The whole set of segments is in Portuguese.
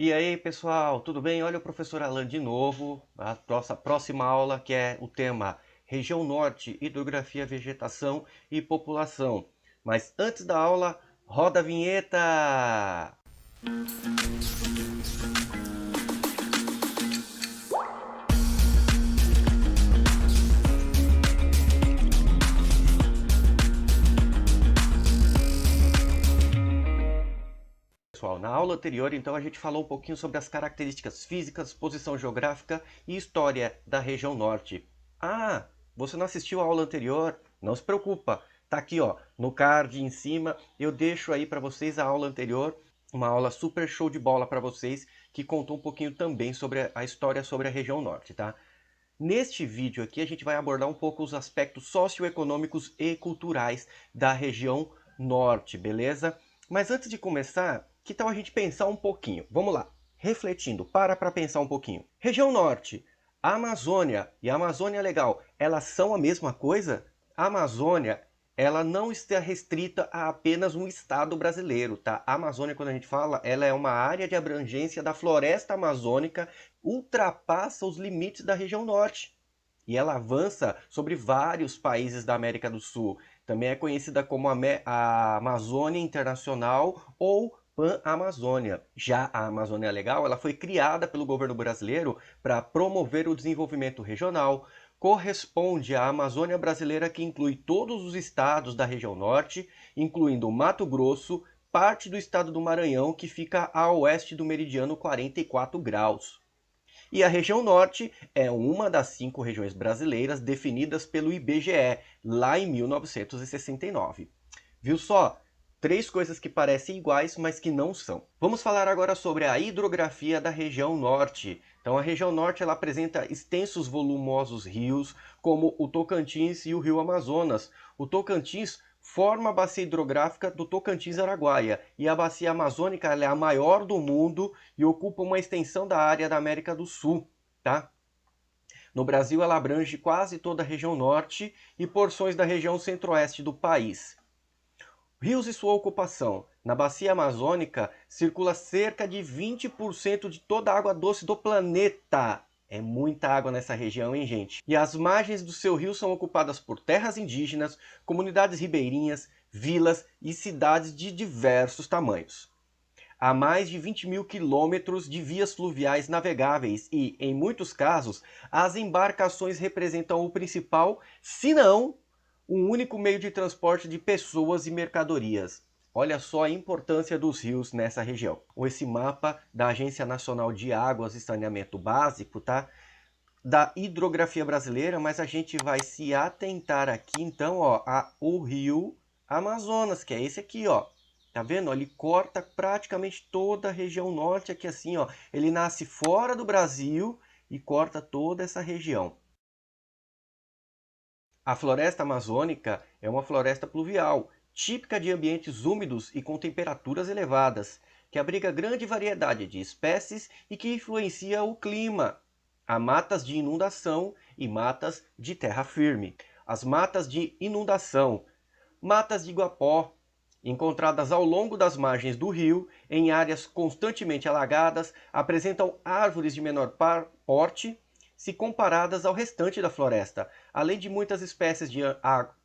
E aí, pessoal, tudo bem? Olha o professor Alan de novo, a nossa próxima aula que é o tema Região Norte, Hidrografia, Vegetação e População. Mas antes da aula, roda a vinheta! Pessoal, na aula anterior, então, a gente falou um pouquinho sobre as características físicas, posição geográfica e história da região norte. Ah, você não assistiu a aula anterior? Não se preocupa, tá aqui, ó, no card em cima. Eu deixo aí para vocês a aula anterior, uma aula super show de bola para vocês, que contou um pouquinho também sobre a história sobre a região norte, tá? Neste vídeo aqui, a gente vai abordar um pouco os aspectos socioeconômicos e culturais da região norte, beleza? Mas antes de começar, que tal a gente pensar um pouquinho? Vamos lá, refletindo, para pensar um pouquinho. Região norte, a Amazônia e a Amazônia Legal, elas são a mesma coisa? A Amazônia, ela não está restrita a apenas um estado brasileiro, tá? A Amazônia, quando a gente fala, ela é uma área de abrangência da floresta amazônica, ultrapassa os limites da região norte. E ela avança sobre vários países da América do Sul. Também é conhecida como a Amazônia Internacional ou Pan-Amazônia. Já a Amazônia Legal, ela foi criada pelo governo brasileiro para promover o desenvolvimento regional, corresponde à Amazônia brasileira, que inclui todos os estados da região norte, incluindo Mato Grosso, parte do estado do Maranhão, que fica a oeste do meridiano 44 graus. E a região norte é uma das 5 regiões brasileiras definidas pelo IBGE, lá em 1969. Viu só? 3 coisas que parecem iguais, mas que não são. Vamos falar agora sobre a hidrografia da região norte. Então, a região norte ela apresenta extensos volumosos rios, como o Tocantins e o Rio Amazonas. O Tocantins forma a bacia hidrográfica do Tocantins-Araguaia, e a bacia amazônica é a maior do mundo e ocupa uma extensão da área da América do Sul, tá? No Brasil, ela abrange quase toda a região norte e porções da região centro-oeste do país. Rios e sua ocupação. Na bacia amazônica, circula cerca de 20% de toda a água doce do planeta. É muita água nessa região, hein, gente? E as margens do seu rio são ocupadas por terras indígenas, comunidades ribeirinhas, vilas e cidades de diversos tamanhos. Há mais de 20 mil quilômetros de vias fluviais navegáveis e, em muitos casos, as embarcações representam o principal, se não o único meio de transporte de pessoas e mercadorias. Olha só a importância dos rios nessa região. Esse mapa da Agência Nacional de Águas e Saneamento Básico, tá? Da hidrografia brasileira, mas a gente vai se atentar aqui, então, ó, ao rio Amazonas, que é esse aqui, ó. Tá vendo? Ele corta praticamente toda a região norte aqui assim, ó. Ele nasce fora do Brasil e corta toda essa região. A floresta amazônica é uma floresta pluvial, típica de ambientes úmidos e com temperaturas elevadas, que abriga grande variedade de espécies e que influencia o clima. Há matas de inundação e matas de terra firme. As matas de inundação, matas de Guapó, encontradas ao longo das margens do rio, em áreas constantemente alagadas, apresentam árvores de menor porte se comparadas ao restante da floresta, além de muitas espécies de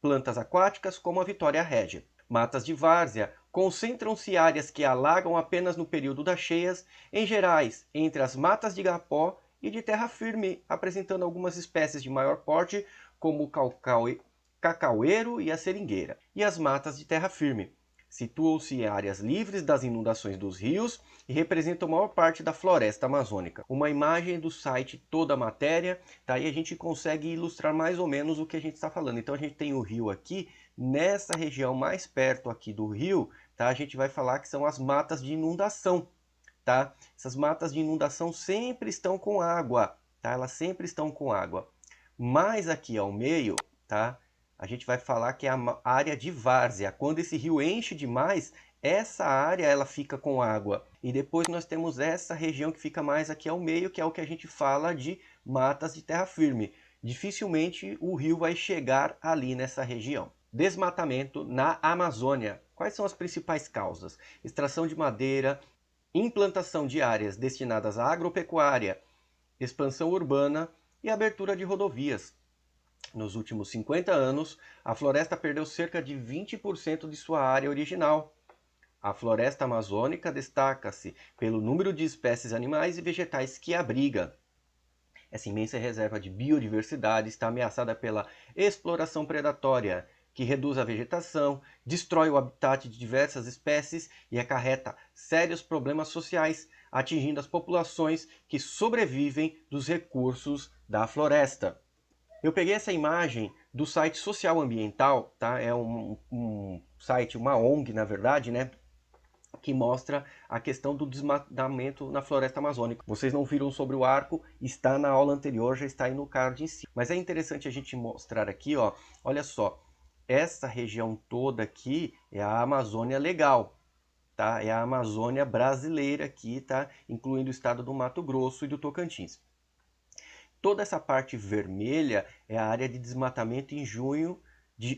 plantas aquáticas, como a Vitória régia. Matas de várzea concentram-se áreas que alagam apenas no período das cheias, em gerais entre as matas de Igapó e de terra firme, apresentando algumas espécies de maior porte, como o cacaueiro e a seringueira. E as matas de terra firme situam-se em áreas livres das inundações dos rios e representam a maior parte da floresta amazônica. Uma imagem do site Toda a Matéria, tá? E a gente consegue ilustrar mais ou menos o que a gente está falando. Então a gente tem o rio aqui, nessa região mais perto aqui do rio, tá? A gente vai falar que são as matas de inundação, tá? Essas matas de inundação sempre estão com água, tá? Elas sempre estão com água. Mais aqui ao meio, tá? A gente vai falar que é a área de várzea. Quando esse rio enche demais, essa área ela fica com água. E depois nós temos essa região que fica mais aqui ao meio, que é o que a gente fala de matas de terra firme. Dificilmente o rio vai chegar ali nessa região. Desmatamento na Amazônia. Quais são as principais causas? Extração de madeira, implantação de áreas destinadas à agropecuária, expansão urbana e abertura de rodovias. Nos últimos 50 anos, a floresta perdeu cerca de 20% de sua área original. A floresta amazônica destaca-se pelo número de espécies animais e vegetais que abriga. Essa imensa reserva de biodiversidade está ameaçada pela exploração predatória, que reduz a vegetação, destrói o habitat de diversas espécies e acarreta sérios problemas sociais, atingindo as populações que sobrevivem dos recursos da floresta. Eu peguei essa imagem do site Social Ambiental, tá? É um site, uma ONG, na verdade, né? Que mostra a questão do desmatamento na floresta amazônica. Vocês não viram sobre o arco, está na aula anterior, já está aí no card em si. Mas é interessante a gente mostrar aqui, ó, olha só, essa região toda aqui é a Amazônia legal, tá? É a Amazônia brasileira aqui, tá? Incluindo o estado do Mato Grosso e do Tocantins. Toda essa parte vermelha é a área de desmatamento em junho,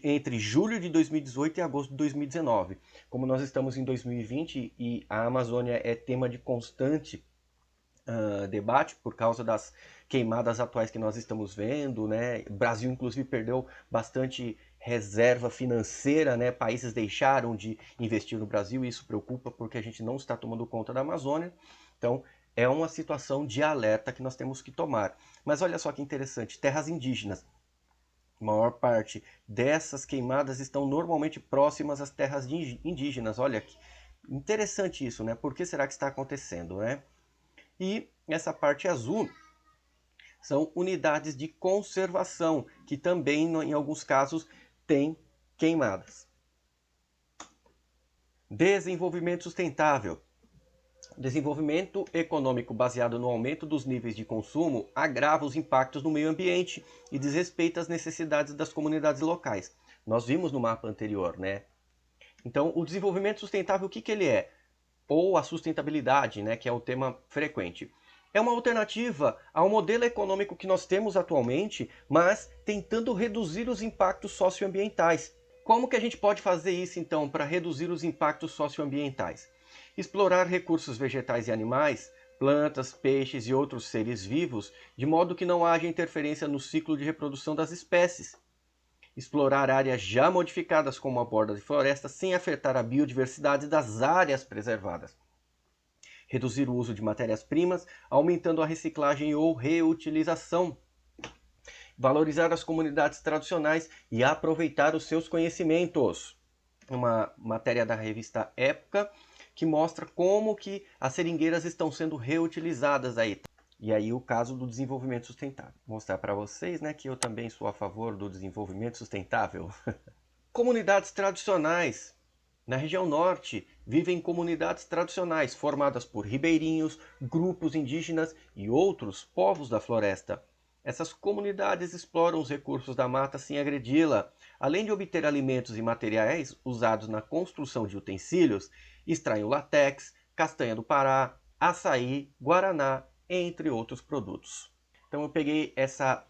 entre julho de 2018 e agosto de 2019. Como nós estamos em 2020 e a Amazônia é tema de constante debate por causa das queimadas atuais que nós estamos vendo, né? O Brasil, inclusive, perdeu bastante reserva financeira, né? Países deixaram de investir no Brasil e isso preocupa porque a gente não está tomando conta da Amazônia. Então, é uma situação de alerta que nós temos que tomar. Mas olha só que interessante, terras indígenas. A maior parte dessas queimadas estão normalmente próximas às terras indígenas. Olha que interessante isso, né? Por que será que está acontecendo, né? E essa parte azul são unidades de conservação, que também, em alguns casos, têm queimadas. Desenvolvimento sustentável. Desenvolvimento econômico baseado no aumento dos níveis de consumo agrava os impactos no meio ambiente e desrespeita as necessidades das comunidades locais. Nós vimos no mapa anterior, né? Então, o desenvolvimento sustentável, o que ele é? Ou a sustentabilidade, né, que é o tema frequente. É uma alternativa ao modelo econômico que nós temos atualmente, mas tentando reduzir os impactos socioambientais. Como que a gente pode fazer isso, então, para reduzir os impactos socioambientais? Explorar recursos vegetais e animais, plantas, peixes e outros seres vivos, de modo que não haja interferência no ciclo de reprodução das espécies. Explorar áreas já modificadas como a borda de floresta sem afetar a biodiversidade das áreas preservadas. Reduzir o uso de matérias-primas, aumentando a reciclagem ou reutilização. Valorizar as comunidades tradicionais e aproveitar os seus conhecimentos. Uma matéria da revista Época que mostra como que as seringueiras estão sendo reutilizadas aí. E aí o caso do desenvolvimento sustentável. Vou mostrar para vocês, né, que eu também sou a favor do desenvolvimento sustentável. Comunidades tradicionais. Na região norte, vivem comunidades tradicionais formadas por ribeirinhos, grupos indígenas e outros povos da floresta. Essas comunidades exploram os recursos da mata sem agredi-la. Além de obter alimentos e materiais usados na construção de utensílios, extraem o látex, castanha do Pará, açaí, guaraná, entre outros produtos. Então eu peguei essa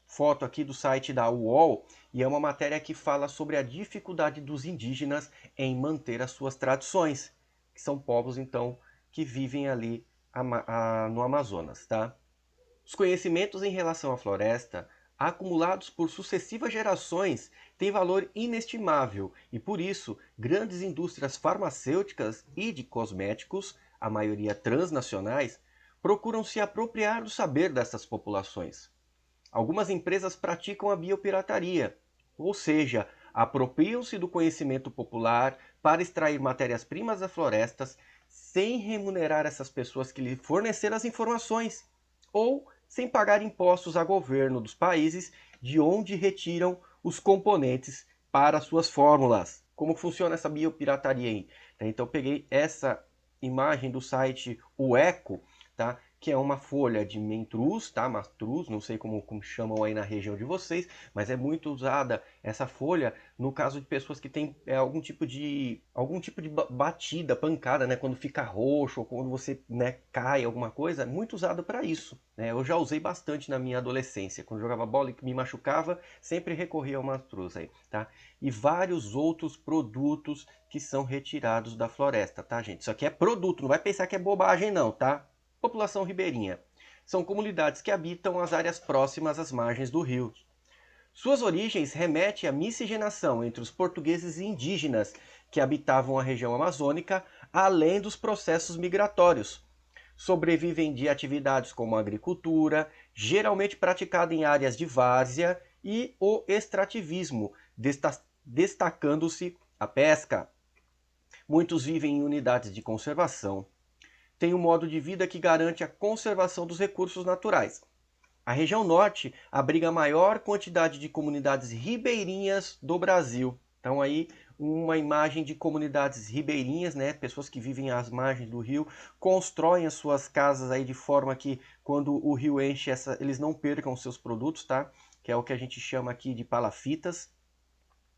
foto aqui do site da UOL e é uma matéria que fala sobre a dificuldade dos indígenas em manter as suas tradições, que são povos então que vivem ali no Amazonas, tá? Os conhecimentos em relação à floresta, acumulados por sucessivas gerações, têm valor inestimável e por isso grandes indústrias farmacêuticas e de cosméticos, a maioria transnacionais, procuram se apropriar do saber dessas populações. Algumas empresas praticam a biopirataria, ou seja, apropriam-se do conhecimento popular para extrair matérias-primas das florestas sem remunerar essas pessoas que lhe forneceram as informações, ou sem pagar impostos a governo dos países de onde retiram os componentes para suas fórmulas. Como funciona essa biopirataria aí? Então eu peguei essa imagem do site O Eco, tá? que é uma folha de mentruz, tá? Mastruz, não sei como chamam aí na região de vocês, mas é muito usada essa folha no caso de pessoas que têm algum tipo de batida, pancada, né? Quando fica roxo ou quando você, né, cai alguma coisa, é muito usado para isso, né? Eu já usei bastante na minha adolescência, quando jogava bola e me machucava, sempre recorria ao mastruz aí, tá? E vários outros produtos que são retirados da floresta, tá, gente? Isso aqui é produto, não vai pensar que é bobagem não, tá? População ribeirinha. São comunidades que habitam as áreas próximas às margens do rio. Suas origens remetem à miscigenação entre os portugueses e indígenas que habitavam a região amazônica, além dos processos migratórios. Sobrevivem de atividades como a agricultura, geralmente praticada em áreas de várzea, e o extrativismo, destacando-se a pesca. Muitos vivem em unidades de conservação. Têm um modo de vida que garante a conservação dos recursos naturais. A região norte abriga a maior quantidade de comunidades ribeirinhas do Brasil. Então aí uma imagem de comunidades ribeirinhas, né? Pessoas que vivem às margens do rio, constroem as suas casas aí de forma que quando o rio enche, eles não percam seus produtos, tá? Que é o que a gente chama aqui de palafitas,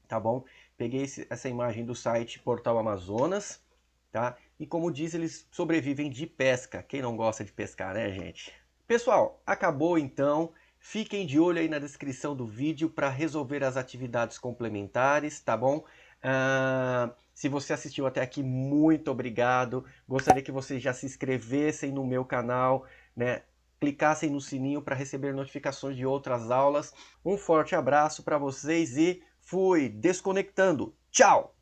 tá bom? Peguei essa imagem do site Portal Amazonas, tá? E como diz, eles sobrevivem de pesca. Quem não gosta de pescar, né, gente? Pessoal, acabou então. Fiquem de olho aí na descrição do vídeo para resolver as atividades complementares, tá bom? Se você assistiu até aqui, muito obrigado. Gostaria que vocês já se inscrevessem no meu canal, né? Clicassem no sininho para receber notificações de outras aulas. Um forte abraço para vocês e fui desconectando. Tchau!